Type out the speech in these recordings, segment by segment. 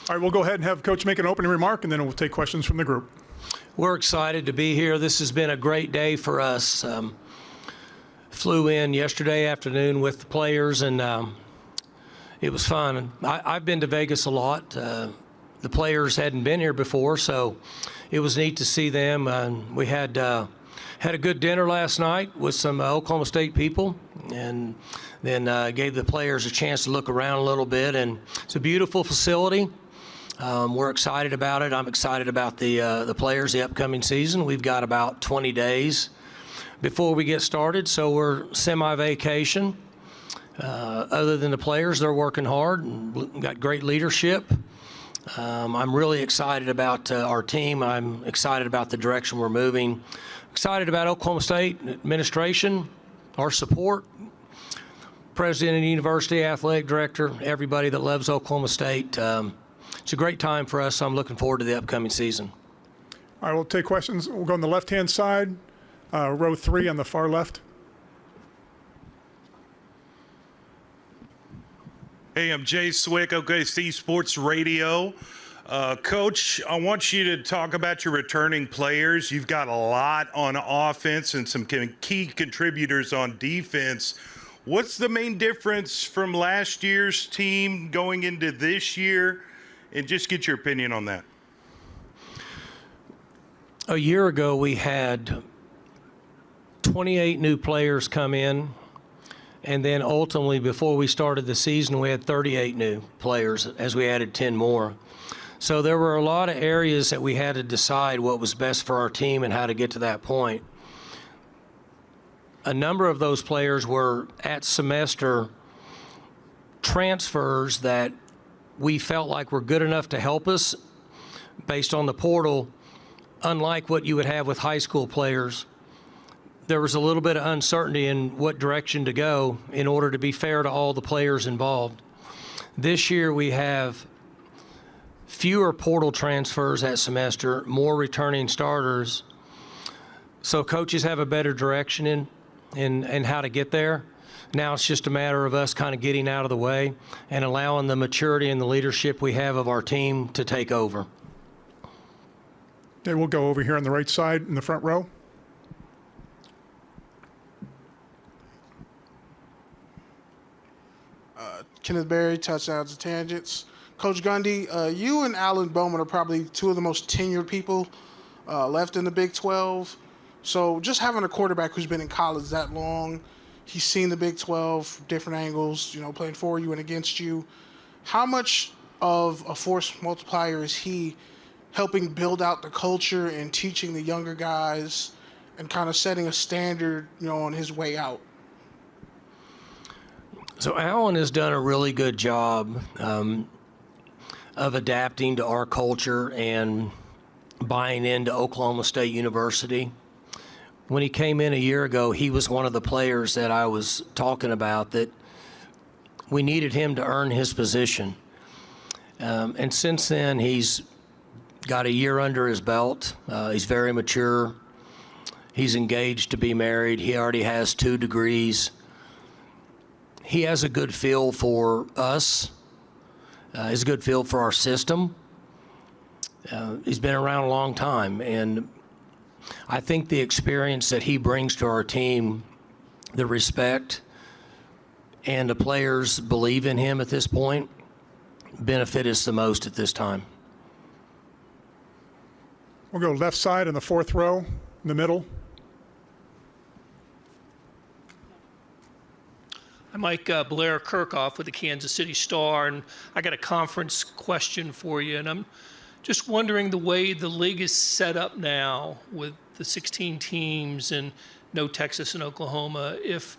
All right, we'll go ahead and have Coach make an opening remark, and then we'll take questions from the group. We're excited to be here. This has been a great day for us. Flew in yesterday afternoon with the players, and it was fun. I've been to Vegas a lot. The players hadn't been here before, so it was neat to see them. We had a good dinner last night with some Oklahoma State people, and then gave the players a chance to look around a little bit. And it's a beautiful facility. We're excited about it. I'm excited about the players, the upcoming season. We've got about 20 days before we get started, so we're semi-vacation. Other than the players, they're working hard and got great leadership. I'm really excited about our team. I'm excited about the direction we're moving. Excited about Oklahoma State administration, our support, president of the university, athletic director, everybody that loves Oklahoma State. It's a great time for us, so I'm looking forward to the upcoming season. All right, we'll take questions. We'll go on the left-hand side, row 3 on the far left. Hey, I'm Jay Swick, OKC Sports Radio. Coach, I want you to talk about your returning players. You've got a lot on offense and some key contributors on defense. What's the main difference from last year's team going into this year? And just get your opinion on that. A year ago, we had 28 new players come in. And then ultimately, before we started the season, we had 38 new players as we added 10 more. So there were a lot of areas that we had to decide what was best for our team and how to get to that point. A number of those players were at semester transfers that we felt like were good enough to help us based on the portal, unlike what you would have with high school players. There was a little bit of uncertainty in what direction to go in order to be fair to all the players involved. This year we have fewer portal transfers that semester, more returning starters. So coaches have a better direction in how to get there. Now it's just a matter of us kind of getting out of the way and allowing the maturity and the leadership we have of our team to take over. Okay, we'll go over here on the right side in the front row. Kenneth Berry, touchdowns and tangents. Coach Gundy, you and Alan Bowman are probably two of the most tenured people left in the Big 12. So just having a quarterback who's been in college that long, he's seen the Big 12, different angles, playing for you and against you. How much of a force multiplier is he helping build out the culture and teaching the younger guys and kind of setting a standard, on his way out? So Alan has done a really good job of adapting to our culture and buying into Oklahoma State University. When he came in a year ago, he was one of the players that I was talking about that we needed him to earn his position. And since then, he's got a year under his belt. He's very mature. He's engaged to be married. He already has 2 degrees. He has a good feel for us. He's a good feel for our system. He's been around a long time, and I think the experience that he brings to our team, the respect, and the players believe in him at this point, benefit us the most at this time. We'll go left side in the 4th row, in the middle. I'm Mike Blair Kirkhoff with the Kansas City Star, and I got a conference question for you. And I'm just wondering, the way the league is set up now with the 16 teams and no Texas and Oklahoma, if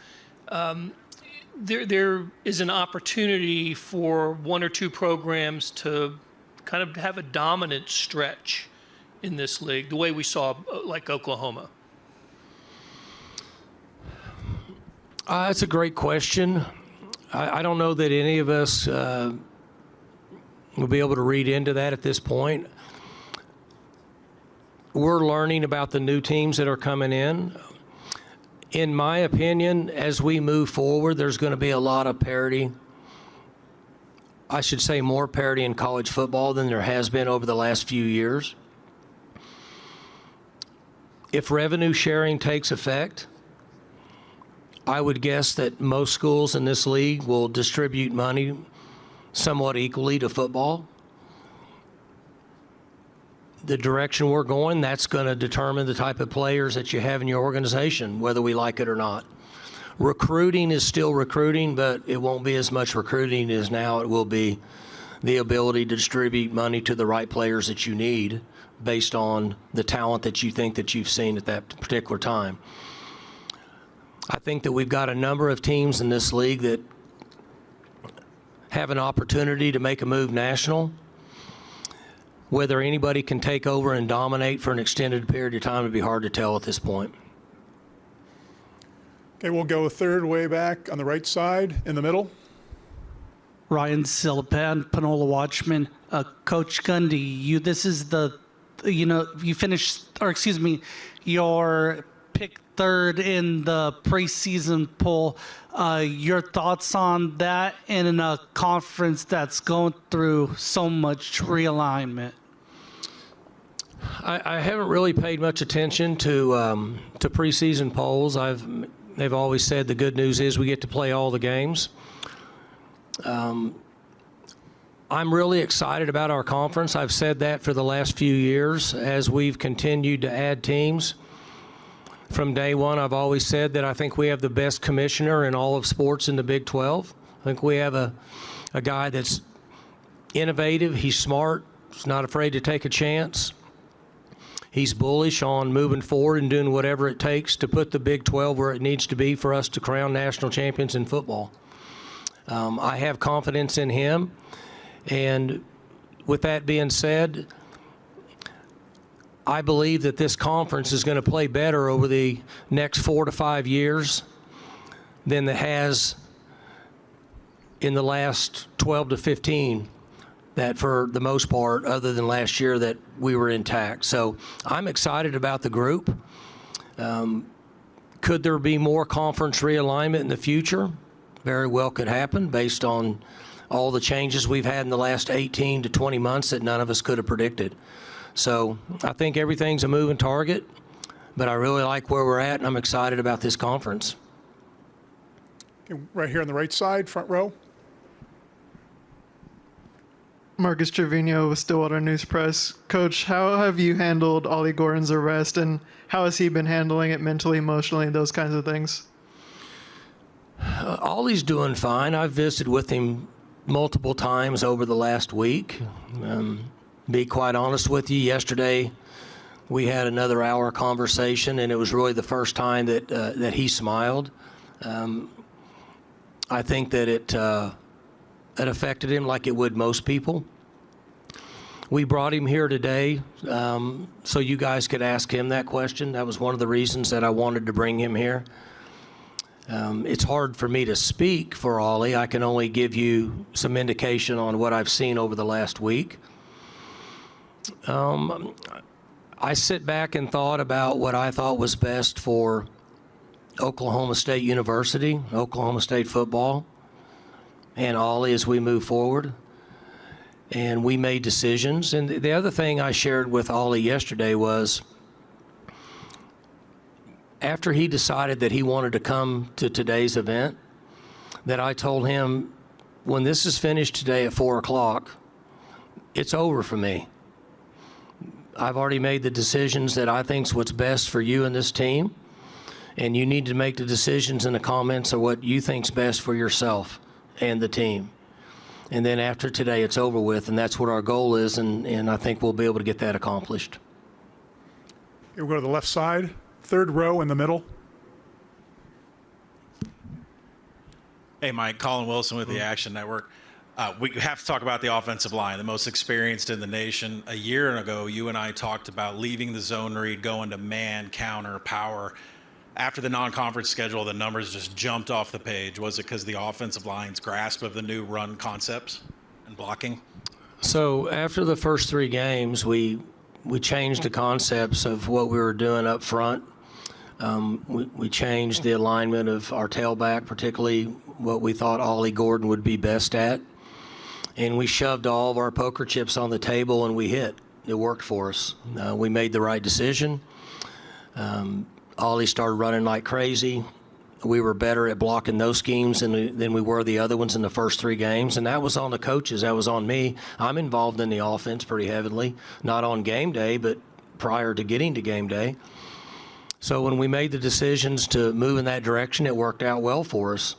there is an opportunity for 1 or 2 programs to kind of have a dominant stretch in this league, the way we saw like Oklahoma. That's a great question. I don't know that any of us will be able to read into that at this point. We're learning about the new teams that are coming in. In my opinion, as we move forward, there's going to be a lot of parity I should say, more parity in college football than there has been over the last few years. If revenue sharing takes effect, I would guess that most schools in this league will distribute money somewhat equally to football. The direction we're going, that's going to determine the type of players that you have in your organization, whether we like it or not. Recruiting is still recruiting, but it won't be as much recruiting as now. It will be the ability to distribute money to the right players that you need based on the talent that you think that you've seen at that particular time. I think that we've got a number of teams in this league that have an opportunity to make a move national. Whether anybody can take over and dominate for an extended period of time would be hard to tell at this point. Okay, we'll go third way back on the right side in the middle. Ryan Silpan, Panola Watchman. Coach Gundy, this is you finished, or excuse me, your pick third in the preseason poll. Your thoughts on that in a conference that's going through so much realignment? I haven't really paid much attention to preseason polls. They've always said the good news is we get to play all the games. I'm really excited about our conference. I've said that for the last few years as we've continued to add teams. From day one, I've always said that I think we have the best commissioner in all of sports in the Big 12. I think we have a guy that's innovative. He's smart. He's not afraid to take a chance. He's bullish on moving forward and doing whatever it takes to put the Big 12 where it needs to be for us to crown national champions in football. I have confidence in him. And with that being said, I believe that this conference is going to play better over the next 4 to 5 years than it has in the last 12 to 15. That for the most part, other than last year, that we were intact. So I'm excited about the group. Could there be more conference realignment in the future? Very well could happen based on all the changes we've had in the last 18 to 20 months that none of us could have predicted. So I think everything's a moving target, but I really like where we're at, and I'm excited about this conference. Okay, right here on the right side, front row. Marcus Trevino with Stillwater News Press. Coach, how have you handled Ollie Gordon's arrest, and how has he been handling it mentally, emotionally, those kinds of things? Ollie's doing fine. I've visited with him multiple times over the last week. Be quite honest with you, yesterday we had another hour conversation, and it was really the first time that he smiled. I think that it affected him like it would most people. We brought him here today so you guys could ask him that question. That was one of the reasons that I wanted to bring him here. It's hard for me to speak for Ollie. I can only give you some indication on what I've seen over the last week. I sit back and thought about what I thought was best for Oklahoma State University, Oklahoma State football, and Ollie as we move forward. And we made decisions. And the other thing I shared with Ollie yesterday was after he decided that he wanted to come to today's event, that I told him, when this is finished today at 4 o'clock, it's over for me. I've already made the decisions that I think's what's best for you and this team, and you need to make the decisions and the comments of what you think's best for yourself and the team. And then after today, it's over with, and that's what our goal is, and I think we'll be able to get that accomplished. Okay, we'll go to the left side, third row in the middle. Hey, Mike, Colin Wilson with the Action Network. We have to talk about the offensive line, the most experienced in the nation. A year ago, you and I talked about leaving the zone read, going to man, counter, power. After the non-conference schedule, the numbers just jumped off the page. Was it because the offensive line's grasp of the new run concepts and blocking? So after the first 3 games, we changed the concepts of what we were doing up front. We changed the alignment of our tailback, particularly what we thought Ollie Gordon would be best at. and we shoved all of our poker chips on the table and we hit. It worked for us. We made the right decision. Ollie started running like crazy. We were better at blocking those schemes than we were the other ones in the first 3 games, and that was on the coaches. That was on me. I'm involved in the offense pretty heavily, not on game day, but prior to getting to game day. So when we made the decisions to move in that direction, it worked out well for us.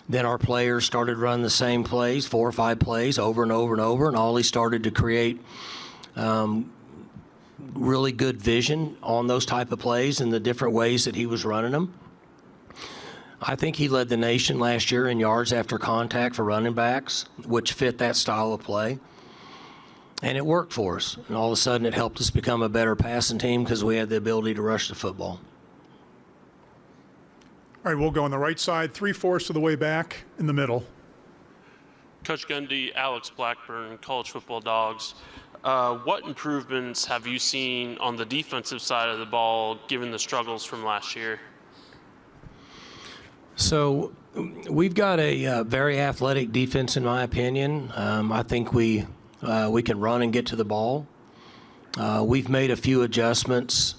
Then our players started running the same plays, 4 or 5 plays over and over and over, and Ollie started to create really good vision on those type of plays and the different ways that he was running them. I think he led the nation last year in yards after contact for running backs, which fit that style of play. And it worked for us. And all of a sudden it helped us become a better passing team because we had the ability to rush the football. All right, we'll go on the right side, 3/4 of the way back in the middle. Coach Gundy, Alex Blackburn, College Football Dogs. What improvements have you seen on the defensive side of the ball given the struggles from last year? So we've got a very athletic defense, in my opinion. I think we can run and get to the ball. We've made a few adjustments,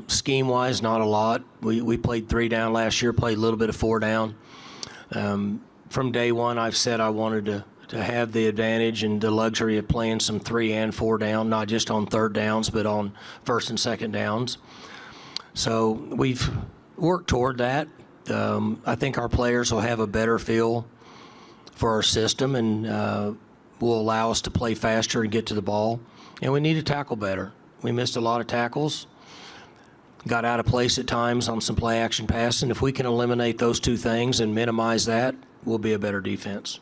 scheme-wise, not a lot. We played 3 down last year, played a little bit of 4 down. From day one, I've said I wanted to have the advantage and the luxury of playing some 3 and 4 down, not just on 3rd downs, but on 1st and 2nd downs. So we've worked toward that. I think our players will have a better feel for our system and will allow us to play faster and get to the ball. And we need to tackle better. We missed a lot of tackles, got out of place at times on some play action passing. If we can eliminate those 2 things and minimize that, we'll be a better defense.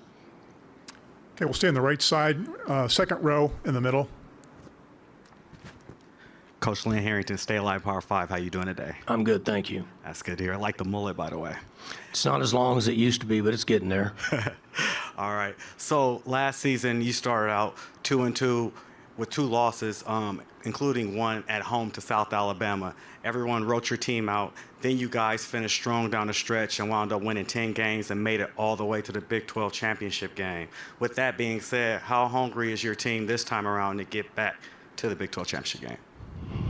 Okay, we'll stay on the right side, 2nd row in the middle. Coach Lynn Harrington, Stay Alive Power 5. How you doing today? I'm good, thank you. That's good to hear. I like the mullet, by the way. It's not as long as it used to be, but it's getting there. All right. So last season, you started out 2-2 with 2 losses, including one at home to South Alabama. Everyone wrote your team out. Then you guys finished strong down the stretch and wound up winning 10 games and made it all the way to the Big 12 championship game. With that being said, how hungry is your team this time around to get back to the Big 12 championship game?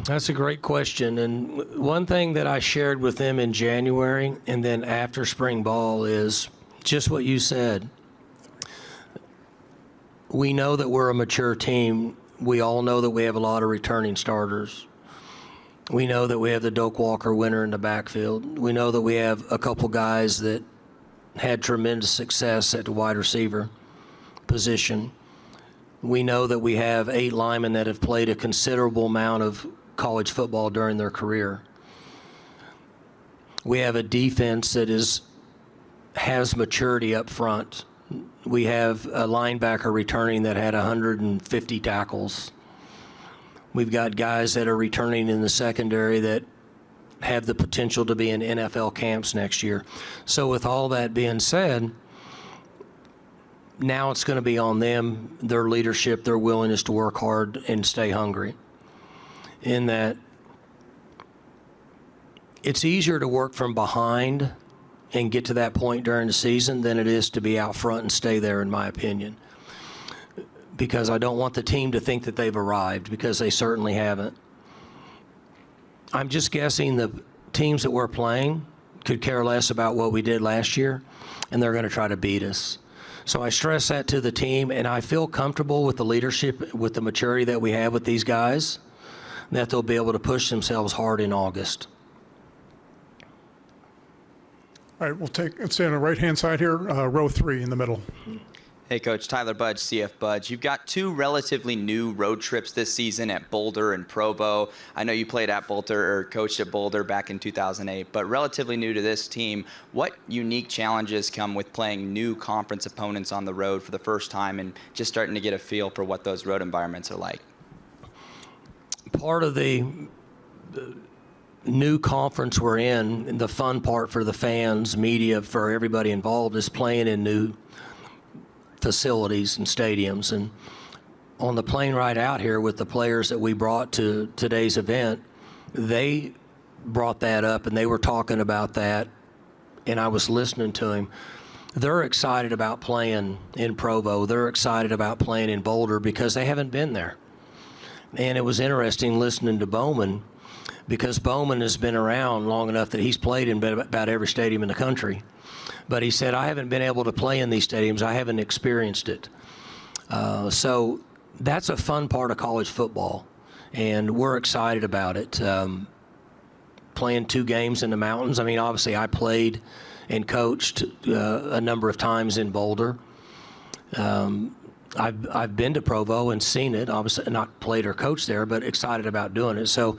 That's a great question. And one thing that I shared with them in January and then after spring ball is just what you said. We know that we're a mature team. We all know that we have a lot of returning starters. We know that we have the Doak Walker winner in the backfield. We know that we have a couple guys that had tremendous success at the wide receiver position. We know that we have 8 linemen that have played a considerable amount of college football during their career. We have a defense that has maturity up front. We have a linebacker returning that had 150 tackles. We've got guys that are returning in the secondary that have the potential to be in NFL camps next year. So with all that being said, now it's going to be on them, their leadership, their willingness to work hard and stay hungry. In that it's easier to work from behind and get to that point during the season than it is to be out front and stay there, in my opinion. Because I don't want the team to think that they've arrived, because they certainly haven't. I'm just guessing the teams that we're playing could care less about what we did last year, and they're going to try to beat us. So I stress that to the team, and I feel comfortable with the leadership, with the maturity that we have with these guys, that they'll be able to push themselves hard in August. All right, let's stay on the right-hand side here, row 3 in the middle. Hey, Coach. Tyler Budge, CF Budge. You've got 2 relatively new road trips this season at Boulder and Provo. I know you played at Boulder or coached at Boulder back in 2008, but relatively new to this team. What unique challenges come with playing new conference opponents on the road for the first time and just starting to get a feel for what those road environments are like? Part of the new conference we're in, and the fun part for the fans, media, for everybody involved, is playing in new facilities and stadiums. And on the plane ride out here with the players that we brought to today's event, they brought that up and they were talking about that, and I was listening to him. they're excited about playing in Provo. They're excited about playing in Boulder because they haven't been there. And it was interesting listening to Bowman, because Bowman has been around long enough that he's played in about every stadium in the country. But he said, I haven't been able to play in these stadiums. I haven't experienced it. So that's a fun part of college football, and we're excited about it. Playing 2 games in the mountains. I mean, obviously I played and coached a number of times in Boulder. I've been to Provo and seen it, obviously not played or coached there, but excited about doing it. So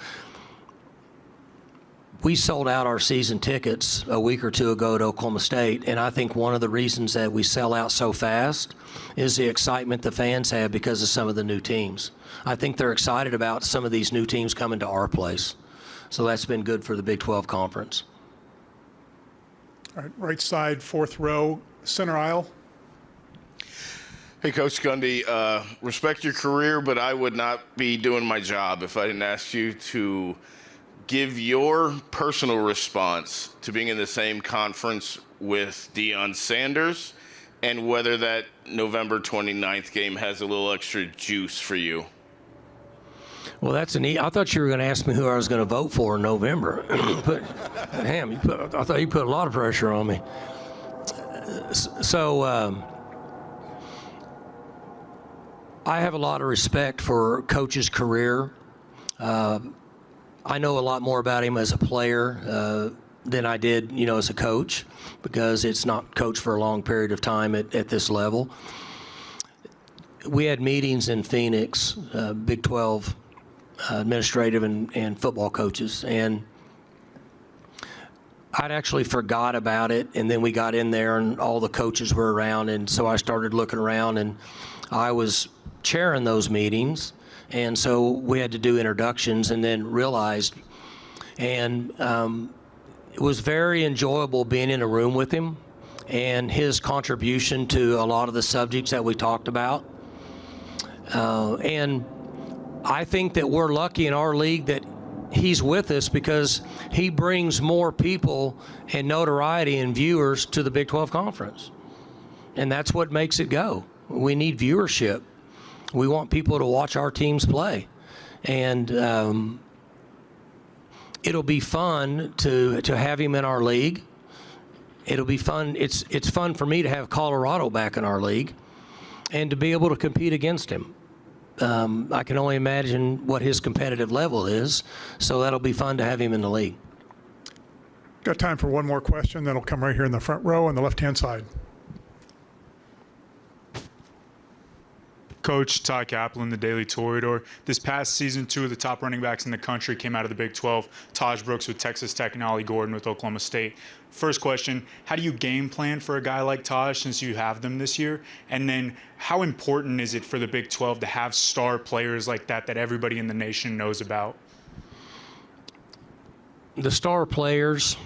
we sold out our season tickets a week or 2 ago at Oklahoma State, and I think one of the reasons that we sell out so fast is the excitement the fans have because of some of the new teams. I think they're excited about some of these new teams coming to our place. So that's been good for the Big 12 Conference. All right, right side, 4th row, center aisle. Hey, Coach Gundy, respect your career, but I would not be doing my job if I didn't ask you to give your personal response to being in the same conference with Deion Sanders, and whether that November 29th game has a little extra juice for you. Well, that's I thought you were going to ask me who I was going to vote for in November. I thought you put a lot of pressure on me. So I have a lot of respect for Coach's career. I know a lot more about him as a player than I did, as a coach, because it's not coached for a long period of time at this level. We had meetings in Phoenix, Big 12 administrative and football coaches, and I'd actually forgot about it, and then we got in there and all the coaches were around, and so I started looking around, and I was chairing those meetings, and so we had to do introductions, and then realized, and it was very enjoyable being in a room with him and his contribution to a lot of the subjects that we talked about. And I think that we're lucky in our league that he's with us, because he brings more people and notoriety and viewers to the Big 12 Conference. And that's what makes it go. We need viewership. We want people to watch our teams play. And it'll be fun to have him in our league. It'll be fun. It's fun for me to have Colorado back in our league and to be able to compete against him. I can only imagine what his competitive level is, so that'll be fun to have him in the league. Got time for one more question, then it'll come right here in the front row on the left-hand side. Coach Ty Kaplan, the Daily Toreador. This past season, 2 of the top running backs in the country came out of the Big 12. Taj Brooks with Texas Tech and Ollie Gordon with Oklahoma State. First question, how do you game plan for a guy like Taj since you have them this year? And then how important is it for the Big 12 to have star players like that everybody in the nation knows about? The star players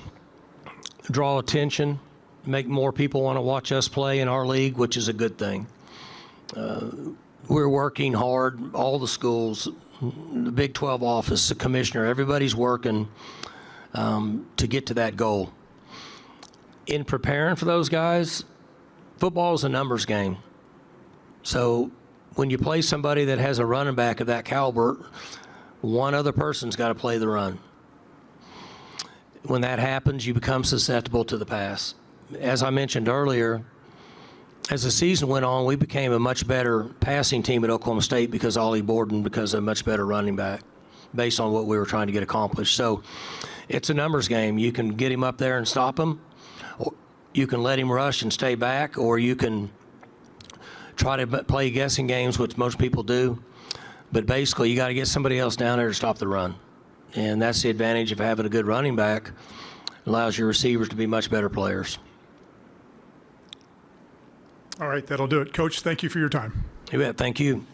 draw attention, make more people want to watch us play in our league, which is a good thing. We're working hard, all the schools, the Big 12 office, the commissioner, everybody's working to get to that goal. In preparing for those guys, football is a numbers game. So when you play somebody that has a running back of that caliber, one other person's got to play the run. When that happens, you become susceptible to the pass. As I mentioned earlier, as the season went on, we became a much better passing team at Oklahoma State because Ollie Gordon, because of a much better running back, based on what we were trying to get accomplished. So it's a numbers game. You can get him up there and stop him, or you can let him rush and stay back, or you can try to play guessing games, which most people do. But basically, you got to get somebody else down there to stop the run. And that's the advantage of having a good running back. It allows your receivers to be much better players. All right, that'll do it. Coach, thank you for your time. You bet. Thank you.